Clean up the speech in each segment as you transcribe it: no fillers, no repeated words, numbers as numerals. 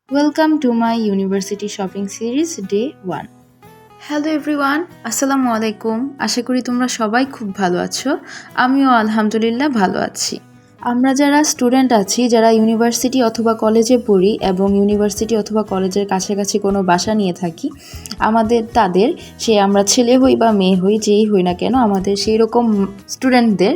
Welcome to my university shopping series day 1. Hello everyone, আসসালামু আলাইকুম। আশা করি তোমরা সবাই খুব ভালো আছো। আমিও আলহামদুলিল্লাহ ভালো আছি। আমরা যারা স্টুডেন্ট আছি, যারা ইউনিভার্সিটি অথবা কলেজে পড়ি এবং ইউনিভার্সিটি অথবা কলেজের কাছাকাছি কোনো বাসা নিয়ে থাকি, তাদের আমরা ছেলে হই বা মেয়ে হই, যেই হই না কেন, আমাদের সেই রকম স্টুডেন্টদের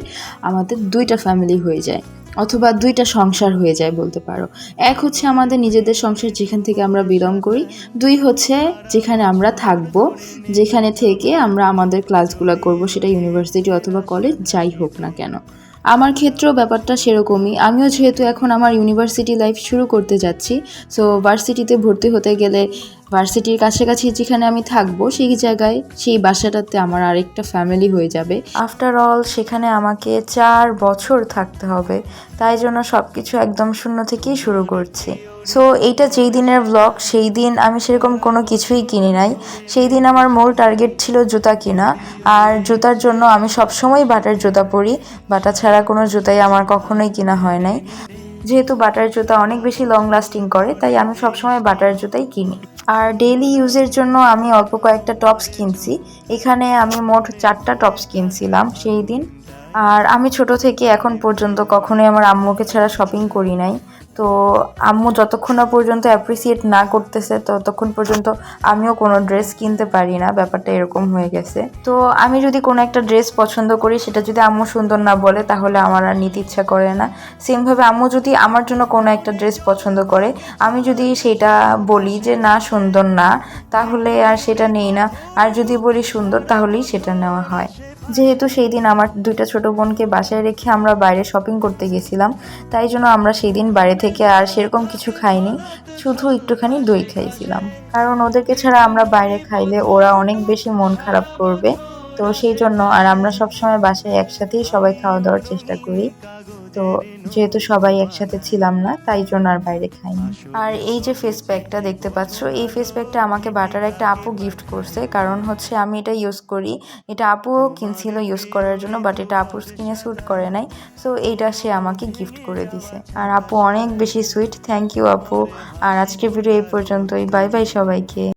আমাদের দুইটা ফ্যামিলি হয়ে যায় অথবা দুইটা সংসার হয়ে যায় বলতে পারো। এক হচ্ছে আমাদের নিজেদের সংসার, যেখান থেকে আমরা বিলং করি। দুই হচ্ছে যেখানে আমরা থাকবো, যেখানে থেকে আমরা আমাদের ক্লাসগুলো করব, সেটা ইউনিভার্সিটি অথবা কলেজ যাই হোক না কেন। আমার ক্ষেত্রেও ব্যাপারটা সেরকমই। আমিও যেহেতু এখন আমার ইউনিভার্সিটি লাইফ শুরু করতে যাচ্ছি, সো ভার্সিটিতে ভর্তি হতে গেলে ভার্সিটির কাছাকাছি যেখানে আমি থাকবো সেই জায়গায়, সেই বাসাটাতে আমার আরেকটা ফ্যামিলি হয়ে যাবে। আফটার অল সেখানে আমাকে 4 বছর থাকতে হবে, তাই জন্য সব কিছু একদম শূন্য থেকেই শুরু করছি। সো এইটা যেই দিনের ব্লগ, সেই দিন আমি সেরকম কোনো কিছুই কিনি নাই। সেই দিন আমার মূল টার্গেট ছিল জুতা কেনা, আর জুতার জন্য আমি সবসময় বাটার জুতা পরি। বাটা ছাড়া কোনো জুতাই আমার কখনোই কেনা হয় নাই। যেহেতু বাটার জুতা অনেক বেশি লং লাস্টিং করে, তাই আমি সবসময় বাটার জুতাই কিনি। আর ডেইলি ইউজের জন্য আমি অল্প কয়েকটা টপস কিনছি। এখানে আমি মোট 4টা টপস কিনছিলাম সেই দিন। আর আমি ছোট থেকে এখন পর্যন্ত কখনোই আমার আম্মুকে ছাড়া শপিং করি নাই। তো আম্মু যতক্ষণ না পর্যন্ত অ্যাপ্রিসিয়েট না করতেছে, ততক্ষণ পর্যন্ত আমিও কোনো ড্রেস কিনতে পারি না। ব্যাপারটা এরকম হয়ে গেছে। তো আমি যদি কোনো একটা ড্রেস পছন্দ করি, সেটা যদি আম্মু সুন্দর না বলে, তাহলে আমার আর নিতে ইচ্ছা করে না। সেমভাবে আম্মু যদি আমার জন্য কোনো একটা ড্রেস পছন্দ করে, আমি যদি সেটা বলি যে না, সুন্দর না, তাহলে আর সেটা নেই না। আর যদি বলি সুন্দর, তাহলেই সেটা নেওয়া হয়। যেহেতু সেই দিন আমার 2টা ছোট বোনকে বাসায় রেখে আমরা বাইরে শপিং করতে গেছিলাম, তাই জন্য আমরা সেই দিন বাইরে থেকে আর সেরকম কিছু খাইনি, শুধু একটুখানি দই খাইছিলাম। কারণ ওদেরকে ছাড়া আমরা বাইরে খাইলে ওরা অনেক বেশি মন খারাপ করবে। তো সেই জন্য আর আমরা সবসময় বাসায় একসাথেই সবাই খাওয়া দাওয়ার চেষ্টা করি। তো যেহেতু সবাই একসাথে ছিলাম না, তাই জন্য আর বাইরে খাইনি। আর এই যে ফেস প্যাকটা দেখতে পাচ্ছ, এই ফেস প্যাকটা আমাকে বাটার একটা আপু গিফট করছে। কারণ হচ্ছে আমি এটা ইউজ করি, এটা আপুও কিনছিল ইউজ করার জন্য, বাট এটা আপুর স্কিনে স্যুট করে নাই। সো এইটা সে আমাকে গিফট করে দিছে। আর আপু অনেক বেশি সুইট, থ্যাংক ইউ আপু। আর আজকের ভিডিও এই পর্যন্তই। বাই বাই সবাইকে।